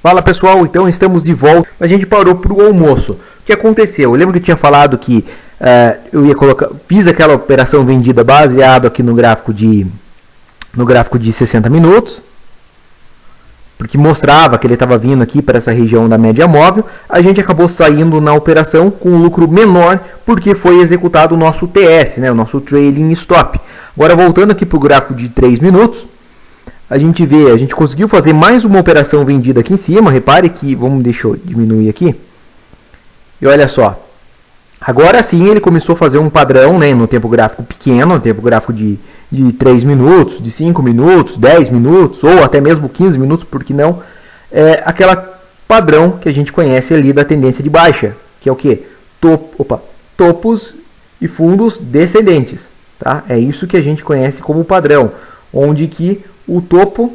Fala pessoal, então estamos de volta. A gente parou para o almoço. O que aconteceu? Eu lembro que eu tinha falado que eu ia colocar, fiz aquela operação vendida baseado aqui no gráfico de 60 minutos, porque mostrava que ele estava vindo aqui para essa região da média móvel. A gente acabou saindo na operação com um lucro menor porque foi executado o nosso TS, né, o nosso Trailing Stop. Agora voltando aqui para o gráfico de 3 minutos. A gente conseguiu fazer mais uma operação vendida aqui em cima. Repare que, deixa eu diminuir aqui. E olha só. Agora sim ele começou a fazer um padrão, né, no tempo gráfico pequeno, no tempo gráfico de 3 minutos, de 5 minutos, 10 minutos, ou até mesmo 15 minutos, por que não? Aquela padrão que a gente conhece ali da tendência de baixa, que é o que? Topos e fundos descendentes. Tá? É isso que a gente conhece como padrão, onde que o topo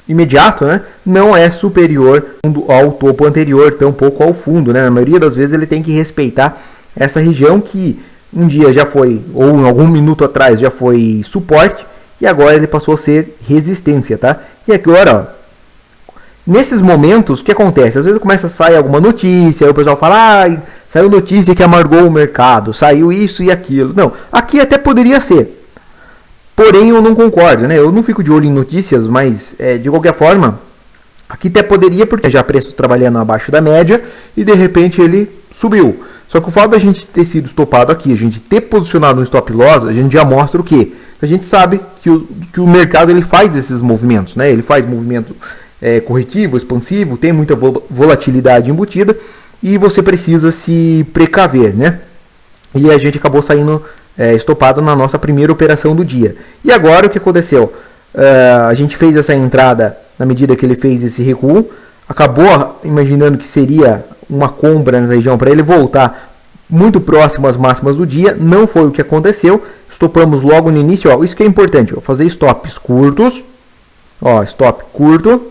imediato, né, não é superior ao topo anterior, tampouco ao fundo. Né? Na maioria das vezes ele tem que respeitar essa região que um dia já foi, ou em algum minuto atrás já foi suporte, e agora ele passou a ser resistência. Tá? E agora, ó, nesses momentos, o que acontece? Às vezes começa a sair alguma notícia, aí o pessoal fala, saiu notícia que amargou o mercado, saiu isso e aquilo. Não, aqui até poderia ser. Porém, eu não concordo, né? Eu não fico de olho em notícias, mas de qualquer forma, aqui até poderia, porque já preços trabalhando abaixo da média e de repente ele subiu. Só que o fato da gente ter sido estopado aqui, a gente ter posicionado um stop loss, a gente já mostra o quê? A gente sabe que o mercado ele faz esses movimentos, né? Ele faz movimento corretivo, expansivo, tem muita volatilidade embutida e você precisa se precaver, né? E a gente acabou saindo estopado na nossa primeira operação do dia. E agora o que aconteceu? A gente fez essa entrada na medida que ele fez esse recuo, acabou imaginando que seria uma compra nessa região para ele voltar muito próximo às máximas do dia. Não foi o que aconteceu, estopamos logo no início. Ó, isso que é importante, ó, fazer stops curtos, ó, stop curto,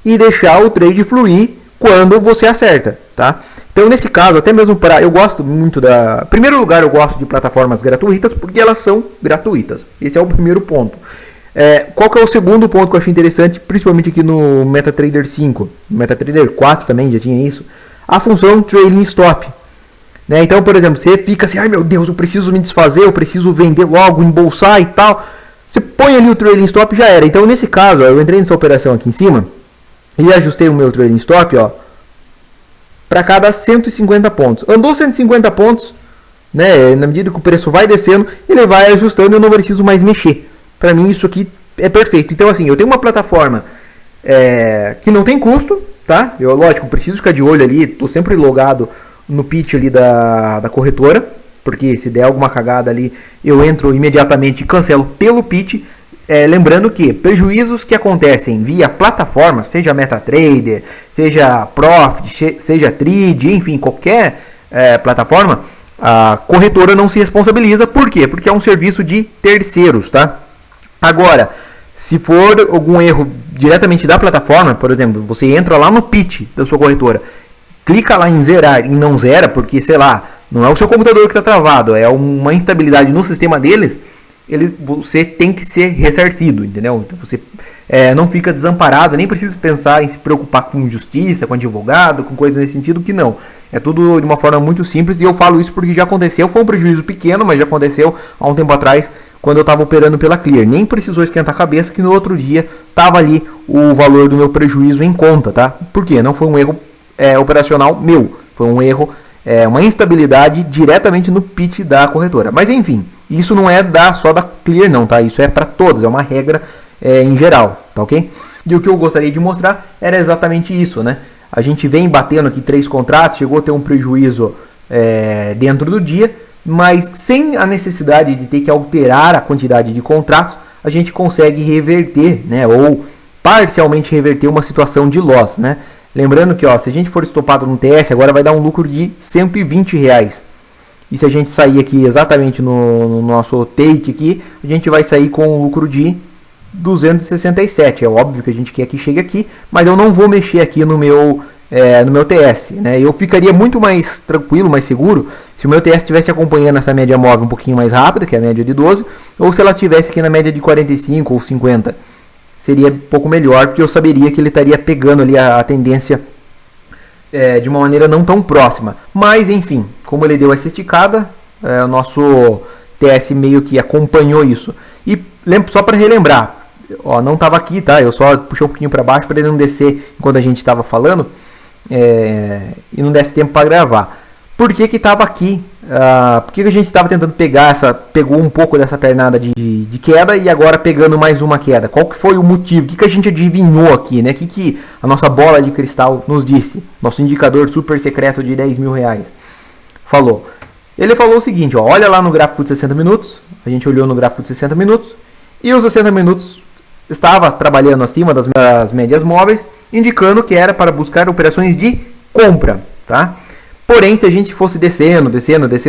e deixar o trade fluir quando você acerta, tá? Então, nesse caso, até mesmo eu gosto muito em primeiro lugar, eu gosto de plataformas gratuitas porque elas são gratuitas. Esse é o primeiro ponto. Qual que é o segundo ponto que eu achei interessante, principalmente aqui no MetaTrader 5, MetaTrader 4 também já tinha isso, a função Trailing Stop. Né? Então, por exemplo, você fica assim, ai meu Deus, eu preciso me desfazer, eu preciso vender logo, embolsar e tal. Você põe ali o Trailing Stop e já era. Então, nesse caso, ó, eu entrei nessa operação aqui em cima e ajustei o meu Trailing Stop, ó, para cada 150 pontos. Andou 150 pontos, né, na medida que o preço vai descendo, ele vai ajustando e eu não preciso mais mexer. Para mim isso aqui é perfeito. Então assim, eu tenho uma plataforma que não tem custo, tá? Eu, lógico, preciso ficar de olho ali, estou sempre logado no pitch ali da corretora, porque se der alguma cagada ali, eu entro imediatamente e cancelo pelo pitch. Lembrando que prejuízos que acontecem via plataforma, seja MetaTrader, seja Profit, seja Trade, enfim, qualquer plataforma, a corretora não se responsabiliza. Por quê? Porque é um serviço de terceiros, tá? Agora, se for algum erro diretamente da plataforma, por exemplo, você entra lá no pitch da sua corretora, clica lá em zerar e não zera, porque, sei lá, não é o seu computador que está travado, é uma instabilidade no sistema deles, você tem que ser ressarcido, entendeu? Então você não fica desamparado, nem precisa pensar em se preocupar com justiça, com advogado, com coisas nesse sentido, que não. É tudo de uma forma muito simples e eu falo isso porque já aconteceu, foi um prejuízo pequeno, mas já aconteceu há um tempo atrás, quando eu estava operando pela Clear. Nem precisou esquentar a cabeça que no outro dia estava ali o valor do meu prejuízo em conta, tá? Por quê? Não foi um erro operacional meu, foi um erro, uma instabilidade diretamente no pitch da corretora. Mas enfim, isso não é só da Clear não, tá? Isso é para todos, é uma regra em geral, tá ok? E o que eu gostaria de mostrar era exatamente isso, né? A gente vem batendo aqui 3 contratos, chegou a ter um prejuízo dentro do dia, mas sem a necessidade de ter que alterar a quantidade de contratos, a gente consegue reverter, né? Ou parcialmente reverter uma situação de loss, né? Lembrando que, ó, se a gente for estopado no TS, agora vai dar um lucro de R$120. E se a gente sair aqui exatamente no nosso take aqui, a gente vai sair com um lucro de 267. É óbvio que a gente quer que chegue aqui, mas eu não vou mexer aqui no meu TS, né? Eu ficaria muito mais tranquilo, mais seguro, se o meu TS estivesse acompanhando essa média móvel um pouquinho mais rápida, que é a média de 12, ou se ela estivesse aqui na média de 45 ou 50. seria um pouco melhor, porque eu saberia que ele estaria pegando ali a tendência de uma maneira não tão próxima. Mas enfim, como ele deu essa esticada, o nosso TS meio que acompanhou isso. E só para relembrar, ó, não estava aqui, tá? Eu só puxei um pouquinho para baixo para ele não descer enquanto a gente estava falando e não desse tempo para gravar. Por que estava aqui? Por que a gente estava tentando pegou um pouco dessa pernada de queda e agora pegando mais uma queda? Qual que foi o motivo? O que a gente adivinhou aqui, né? O que a nossa bola de cristal nos disse? Nosso indicador super secreto de 10 mil reais falou. Ele falou o seguinte, ó, olha lá no gráfico de 60 minutos, a gente olhou no gráfico de 60 minutos, e os 60 minutos estava trabalhando acima das médias móveis, indicando que era para buscar operações de compra, tá? Porém, se a gente fosse descendo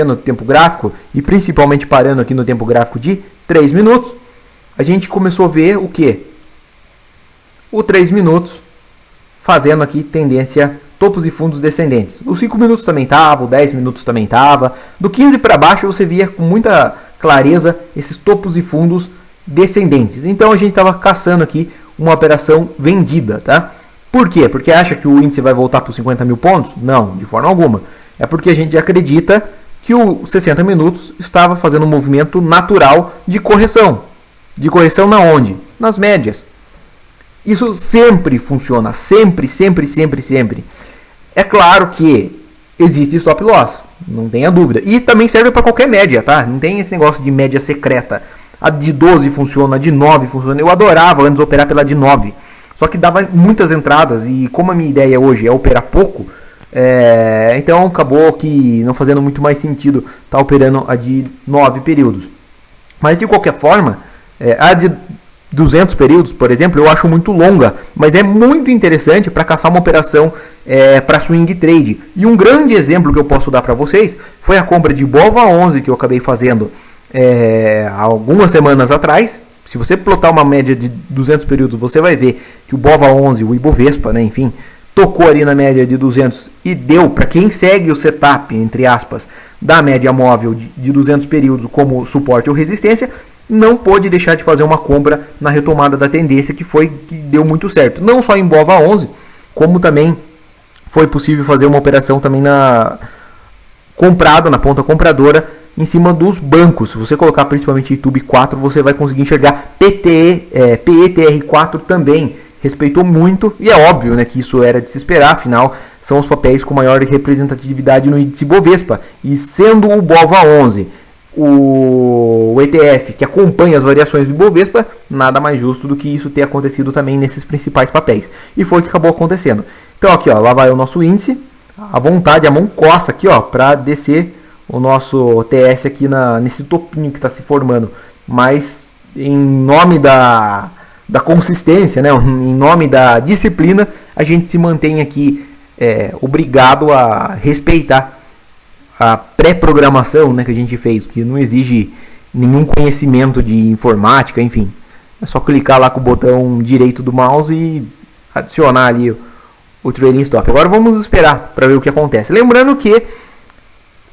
no tempo gráfico, e principalmente parando aqui no tempo gráfico de 3 minutos, a gente começou a ver o quê? O 3 minutos fazendo aqui tendência topos e fundos descendentes. Os 5 minutos também estava, o 10 minutos também estava. Do 15 para baixo você via com muita clareza esses topos e fundos descendentes. Então a gente estava caçando aqui uma operação vendida, tá? Por quê? Porque acha que o índice vai voltar para os 50 mil pontos? Não, de forma alguma. É porque a gente acredita que o 60 minutos estava fazendo um movimento natural de correção. De correção na onde? Nas médias. Isso sempre funciona. Sempre. É claro que existe stop loss. Não tenha dúvida. E também serve para qualquer média, tá? Não tem esse negócio de média secreta. A de 12 funciona, a de 9 funciona. Eu adorava antes operar pela de 9. Só que dava muitas entradas e como a minha ideia hoje é operar pouco, então acabou que não fazendo muito mais sentido estar operando a de 9 períodos. Mas de qualquer forma, a de 200 períodos, por exemplo, eu acho muito longa, mas é muito interessante para caçar uma operação para swing trade. E um grande exemplo que eu posso dar para vocês foi a compra de BOVA11 que eu acabei fazendo algumas semanas atrás. Se você plotar uma média de 200 períodos, você vai ver que o BOVA11, o Ibovespa, né, enfim, tocou ali na média de 200 e deu, para quem segue o setup, entre aspas, da média móvel de 200 períodos como suporte ou resistência, não pôde deixar de fazer uma compra na retomada da tendência que deu muito certo. Não só em BOVA11, como também foi possível fazer uma operação também comprada, na ponta compradora, em cima dos bancos. Se você colocar principalmente YouTube 4, você vai conseguir enxergar PETR4 também. Respeitou muito, e é óbvio, né, que isso era de se esperar, afinal, são os papéis com maior representatividade no índice Bovespa. E sendo o BOVA11 o ETF que acompanha as variações do Bovespa, nada mais justo do que isso ter acontecido também nesses principais papéis. E foi o que acabou acontecendo. Então aqui, ó, lá vai o nosso índice, à vontade, a mão coça aqui, ó, para descer o nosso TS aqui nesse topinho que está se formando, mas em nome da consistência, né, em nome da disciplina, a gente se mantém aqui obrigado a respeitar a pré-programação, né, que a gente fez, que não exige nenhum conhecimento de informática, enfim, é só clicar lá com o botão direito do mouse e adicionar ali o trailing stop. Agora vamos esperar para ver o que acontece. Lembrando que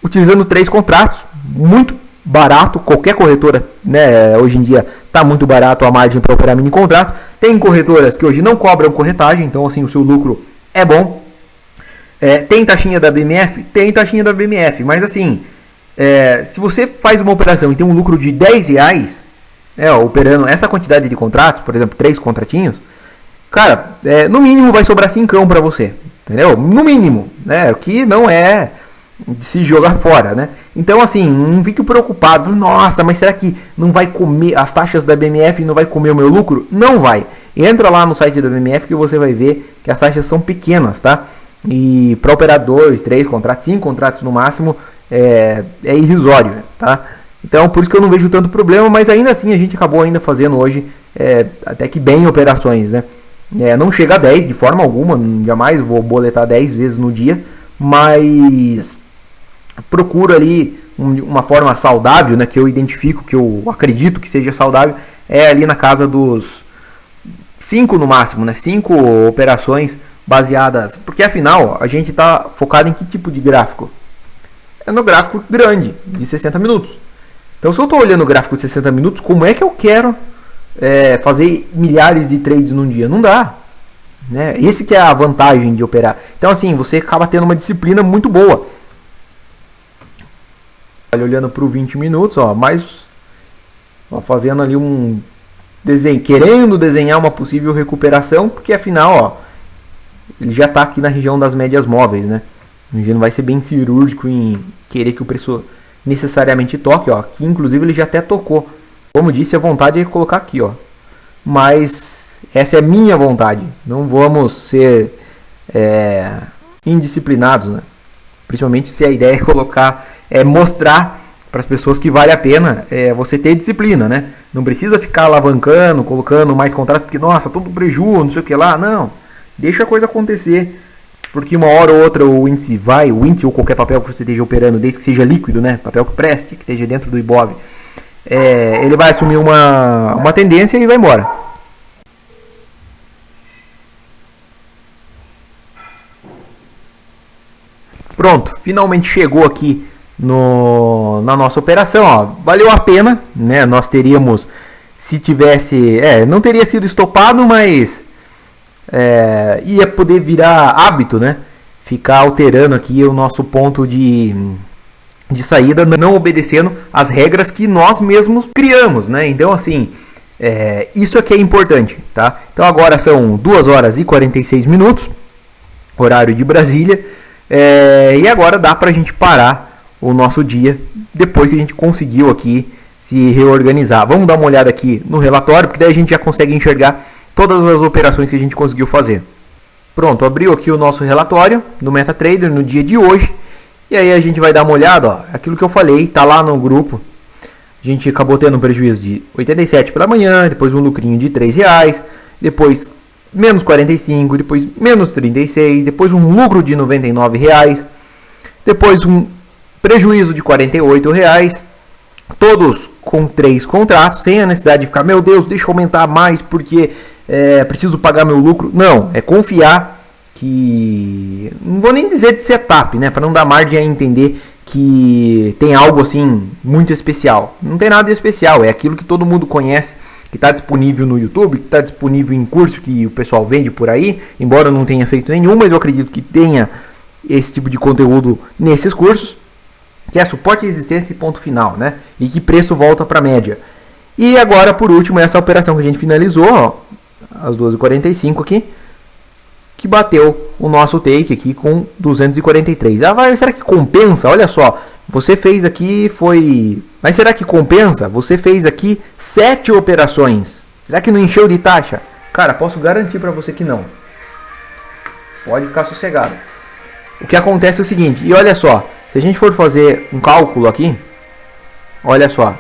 utilizando 3 contratos, muito barato, qualquer corretora, né, hoje em dia está muito barato a margem para operar mini contrato. Tem corretoras que hoje não cobram corretagem, então assim o seu lucro é bom. Tem taxinha da BMF? Tem taxinha da BMF, mas assim, se você faz uma operação e tem um lucro de R$10, operando essa quantidade de contratos, por exemplo, 3 contratinhos, cara, no mínimo vai sobrar 5 para você, entendeu? No mínimo, né, o que não é de se jogar fora, né? Então assim, não fique preocupado, nossa, mas será que não vai comer as taxas da BMF, não vai comer o meu lucro? Não vai. Entra lá no site da BMF que você vai ver que as taxas são pequenas, tá? E para operar 2, 3 contratos, 5 contratos no máximo, é irrisório, tá? Então por isso que eu não vejo tanto problema, mas ainda assim a gente acabou ainda fazendo hoje até que bem operações, né? Não chega a 10 de forma alguma, jamais vou boletar 10 vezes no dia, mas procuro ali uma forma saudável, né, que eu identifico, que eu acredito que seja saudável, ali na casa dos 5 no máximo, né, 5 operações baseadas, porque afinal a gente está focado em que tipo de gráfico? É no gráfico grande, de 60 minutos. Então se eu estou olhando o gráfico de 60 minutos, como é que eu quero fazer milhares de trades num dia. Não dá. Né? Esse que é a vantagem de operar. Então assim, você acaba tendo uma disciplina muito boa. Olhando para o 20 minutos, fazendo ali um desenho, querendo desenhar uma possível recuperação, porque afinal, ele já está aqui na região das médias móveis, né? A gente não vai ser bem cirúrgico em querer que o preço necessariamente toque, aqui inclusive ele já até tocou. Como disse, a vontade é colocar aqui, mas essa é minha vontade. Não vamos ser indisciplinados, né? Principalmente se a ideia é mostrar para as pessoas que vale a pena você ter disciplina, né? Não precisa ficar alavancando, colocando mais contrato, porque nossa, todo prejuízo, não sei o que lá, não. Deixa a coisa acontecer, porque uma hora ou outra o índice ou qualquer papel que você esteja operando, desde que seja líquido, né? Papel que preste, que esteja dentro do IBOV, ele vai assumir uma tendência e vai embora. Pronto, finalmente chegou aqui na nossa operação, valeu a pena, né? Nós teríamos, se tivesse, não teria sido estopado, mas ia poder virar hábito, né? Ficar alterando aqui o nosso ponto de saída, não obedecendo as regras que nós mesmos criamos, né? Então assim, isso aqui é importante, tá? Então agora são 2 horas e 46 minutos, horário de Brasília. E agora dá pra gente parar o nosso dia depois que a gente conseguiu aqui se reorganizar. Vamos dar uma olhada aqui no relatório, porque daí a gente já consegue enxergar todas as operações que a gente conseguiu fazer. Pronto, abriu aqui o nosso relatório do MetaTrader no dia de hoje. E aí a gente vai dar uma olhada, aquilo que eu falei, tá lá no grupo. A gente acabou tendo um prejuízo de 87 pela manhã, depois um lucrinho de R$3, depois menos 45, depois menos 36, depois um lucro de R$99, depois um prejuízo de R$48, todos com 3 contratos, sem a necessidade de ficar, meu Deus, deixa eu aumentar mais porque preciso pagar meu lucro. Não, é confiar que, não vou nem dizer de setup, né, para não dar margem a entender que tem algo assim muito especial. Não tem nada de especial, é aquilo que todo mundo conhece, que está disponível no YouTube, que está disponível em curso que o pessoal vende por aí, embora eu não tenha feito nenhum, mas eu acredito que tenha esse tipo de conteúdo nesses cursos, que é suporte, resistência e ponto final, né? E que preço volta para a média. E agora, por último, essa operação que a gente finalizou, às 12h45 aqui, que bateu o nosso take aqui com 243. Será que compensa? Olha só, você fez aqui, mas será que compensa? Você fez aqui 7 operações. Será que não encheu de taxa? Cara, posso garantir para você que não. Pode ficar sossegado. O que acontece é o seguinte, e olha só, se a gente for fazer um cálculo aqui, olha só,